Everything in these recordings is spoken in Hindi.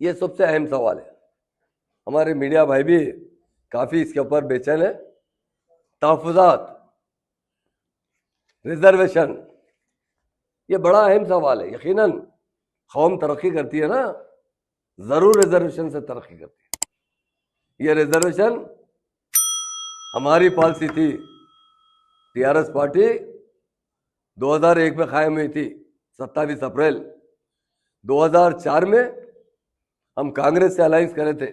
ये सबसे अहम सवाल है। हमारे मीडिया भाई भी काफी इसके ऊपर बेचैन है। तहफुजात, रिजर्वेशन, ये बड़ा अहम सवाल है। यकीनन कौम तरक्की करती है ना, जरूर रिजर्वेशन से तरक्की करती है। ये रिजर्वेशन हमारी पॉलिसी थी। टीआरएस पार्टी 2001 में कायम हुई थी, 27 अप्रैल 2004 में हम कांग्रेस से अलायंस करे थे,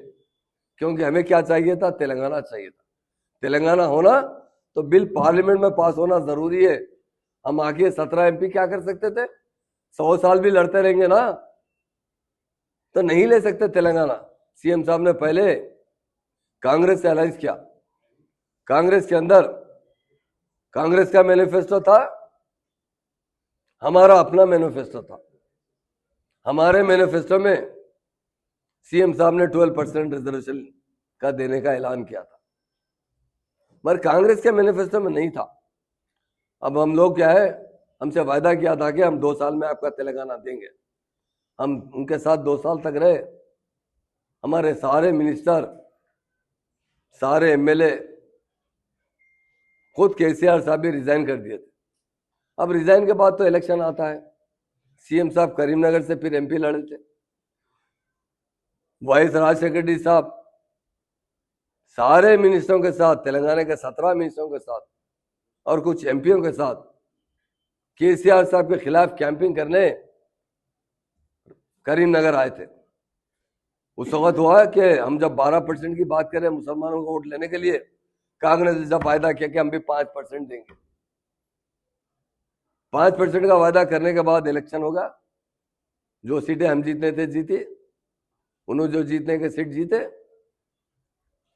क्योंकि हमें क्या चाहिए था? तेलंगाना चाहिए था। तेलंगाना होना तो बिल पार्लियामेंट में पास होना जरूरी है। हम आगे 17 एमपी क्या कर सकते थे? 100 साल भी लड़ते रहेंगे ना तो नहीं ले सकते तेलंगाना। सीएम साहब ने पहले कांग्रेस से अलायंस किया। कांग्रेस के अंदर कांग्रेस का मैनिफेस्टो था, हमारा अपना मैनिफेस्टो था। हमारे मैनिफेस्टो में सीएम साहब ने 12% रिजर्वेशन का देने का ऐलान किया था, मगर कांग्रेस के मैनिफेस्टो में नहीं था। अब हम लोग क्या है, हमसे वायदा किया था कि हम 2 साल में आपका तेलंगाना देंगे। हम उनके साथ 2 साल तक रहे। हमारे सारे मिनिस्टर, सारे एमएलए, खुद केसीआर साहब भी रिजाइन कर दिए थे। अब रिजाइन के बाद तो इलेक्शन आता है। सीएम साहब करीमनगर से फिर एमपी लड़े थे। वाइस राजशेखर रेड्डी साहब सारे मिनिस्टरों के साथ, तेलंगाना के 17 मिनिस्टरों के साथ और कुछ एमपीओ के साथ केसीआर साहब के खिलाफ कैंपिंग करने करीमनगर आए थे। उस वक्त हुआ कि हम जब 12% की बात करें मुसलमानों को वोट लेने के लिए, कांग्रेस ने जब वायदा किया कि हम भी 5% देंगे। 5% का वायदा करने के बाद इलेक्शन होगा। जो सीटें हम जीतने थे जीती, उन्होंने जो जीतने के सीट जीते,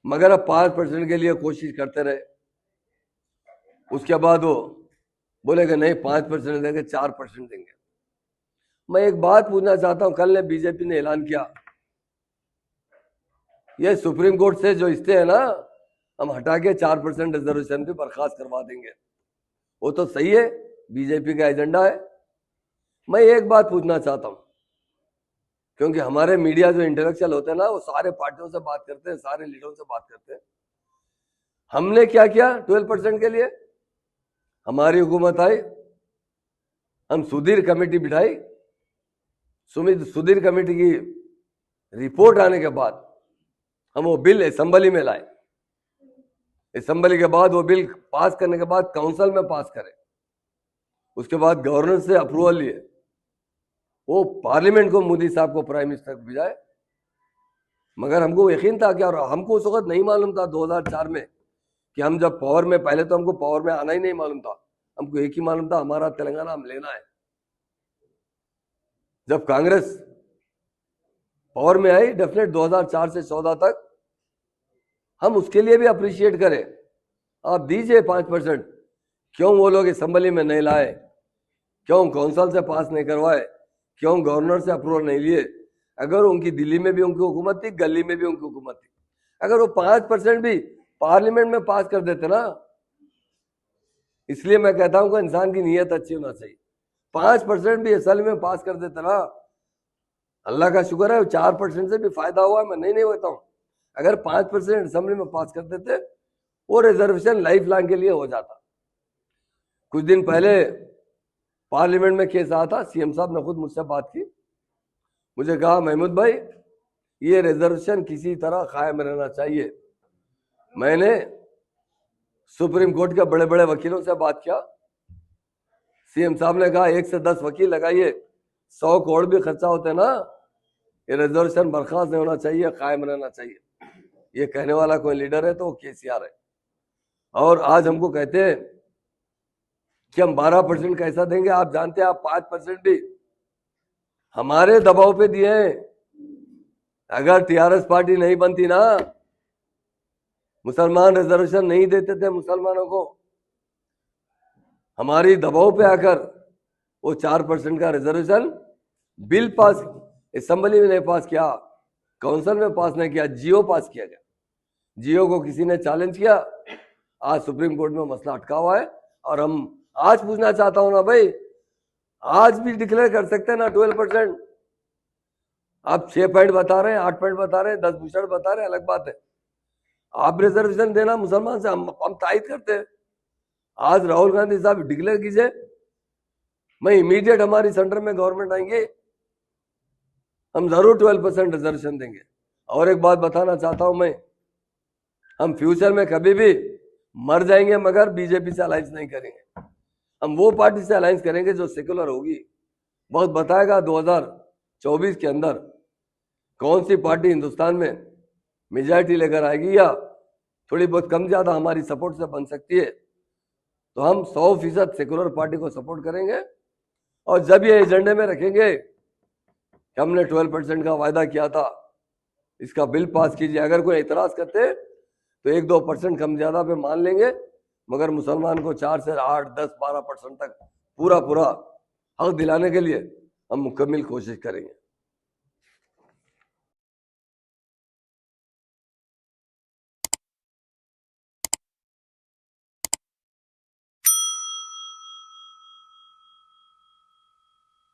मगर अब 5% के लिए कोशिश करते रहे। उसके बाद वो बोले कि नहीं 5% देंगे, 4% देंगे। मैं एक बात पूछना चाहता हूं, कल ने बीजेपी ने ऐलान किया ये सुप्रीम कोर्ट से जो स्टे है ना, हम हटा के 4% रिजर्वेशन भी बर्खास्त करवा देंगे। वो तो सही है, बीजेपी का एजेंडा है। मैं एक बात पूछना चाहता हूं, क्योंकि हमारे मीडिया जो इंटेलेक्चुअल होते हैं ना, वो सारे पार्टियों से बात करते हैं, सारे लीडरों से बात करते हैं। हमने क्या किया 12% के लिए? हमारी हुकूमत आई, हम सुधीर कमेटी बिठाई। सुधीर कमेटी की रिपोर्ट आने के बाद हम वो बिल असेंबली में लाए। असेंबली के बाद वो बिल पास करने के बाद काउंसिल में पास करे, उसके बाद गवर्नर से अप्रूवल लिए, वो पार्लियामेंट को मोदी साहब को प्राइम मिनिस्टर को भिजाए। मगर हमको यकीन था कि, और हमको उस वक्त नहीं मालूम था 2004 में कि हम जब पावर में, पहले तो हमको पावर में आना ही नहीं मालूम था। हमको एक ही मालूम था, हमारा तेलंगाना हम लेना है। जब कांग्रेस पावर में आई डेफिनेट 2004 से 14 तक, हम उसके लिए भी अप्रिशिएट करें। आप दीजिए 5%। क्यों वो लोग असेंबली में नहीं लाए? क्यों काउंसिल से पास नहीं करवाए? क्यों गवर्नर से अप्रूवल नहीं लिए? अगर उनकी दिल्ली में भी उनकी हुकूमत थी, गली में भी उनकी हुकूमत थी, अगर वो 5% भी पार्लियामेंट में पास कर देते ना, इसलिए मैं कहता हूं कि इंसान की नीयत अच्छी होना चाहिए। 5% भी असल में पास कर देते ना, अल्लाह का शुक्र है 4% से भी फायदा हुआ। मैं नहीं कहता हूं, अगर 5% असेंबली में पास कर देते, वो रिजर्वेशन लाइफ लॉन्ग के लिए हो जाता। कुछ दिन पहले पार्लियामेंट में केस आया था, सीएम साहब ने खुद मुझसे बात की, मुझे कहा महमूद भाई ये रिजर्वेशन किसी तरह कायम रहना चाहिए। मैंने सुप्रीम कोर्ट के बड़े बड़े वकीलों से बात किया। सीएम साहब ने कहा 1 से 10 वकील लगाइए, 100 करोड़ भी खर्चा होते ना, ये रिजर्वेशन बर्खास्त नहीं होना चाहिए, कायम रहना चाहिए। ये कहने वाला कोई लीडर है तो वो केसीआर है। और आज हमको कहते हैं कि हम 12% कैसा देंगे? आप जानते हैं, आप 5% भी हमारे दबाव पे दिए हैं। अगर टीआरएस पार्टी नहीं बनती ना, मुसलमान रिजर्वेशन नहीं देते थे मुसलमानों को। हमारी दबाव पे आकर वो 4% का रिजर्वेशन बिल पास, असेंबली में नहीं पास किया, काउंसिल में पास नहीं किया, जियो पास किया गया। जियो को किसी ने चैलेंज किया, आज सुप्रीम कोर्ट में मसला अटका हुआ है। और हम आज पूछना चाहता हूं ना भाई, आज भी डिक्लेयर कर सकते हैं ना 12%? आप 6 पॉइंट बता रहे हैं, 8 पॉइंट बता रहे हैं, 10 भूषण बता रहे हैं, अलग बात है। आप रिजर्वेशन देना मुसलमान से, हम तायद करते हैं। आज राहुल गांधी साहब डिक्लेयर कीजिए, मैं इमीडिएट हमारी सेंटर में गवर्नमेंट आएंगे, हम जरूर 12% रिजर्वेशन देंगे। और एक बात बताना चाहता हूं मैं, हम फ्यूचर में कभी भी मर जाएंगे मगर बीजेपी से अलायंस नहीं करेंगे। हम वो पार्टी से अलायंस करेंगे जो सेकुलर होगी। बहुत बताएगा 2024 के अंदर कौन सी पार्टी हिंदुस्तान में मेजॉरिटी लेकर आएगी या थोड़ी बहुत कम ज्यादा हमारी सपोर्ट से बन सकती है। तो हम 100% सेकुलर पार्टी को सपोर्ट करेंगे। और जब ये एजेंडे में रखेंगे कि हमने 12% का वायदा किया था, इसका बिल पास कीजिए, अगर कोई एतराज करते तो 1-2% कम ज्यादा पे मान लेंगे, मगर मुसलमान को 4 से 8, 10, 12% तक पूरा हक दिलाने के लिए हम मुकम्मल कोशिश करेंगे।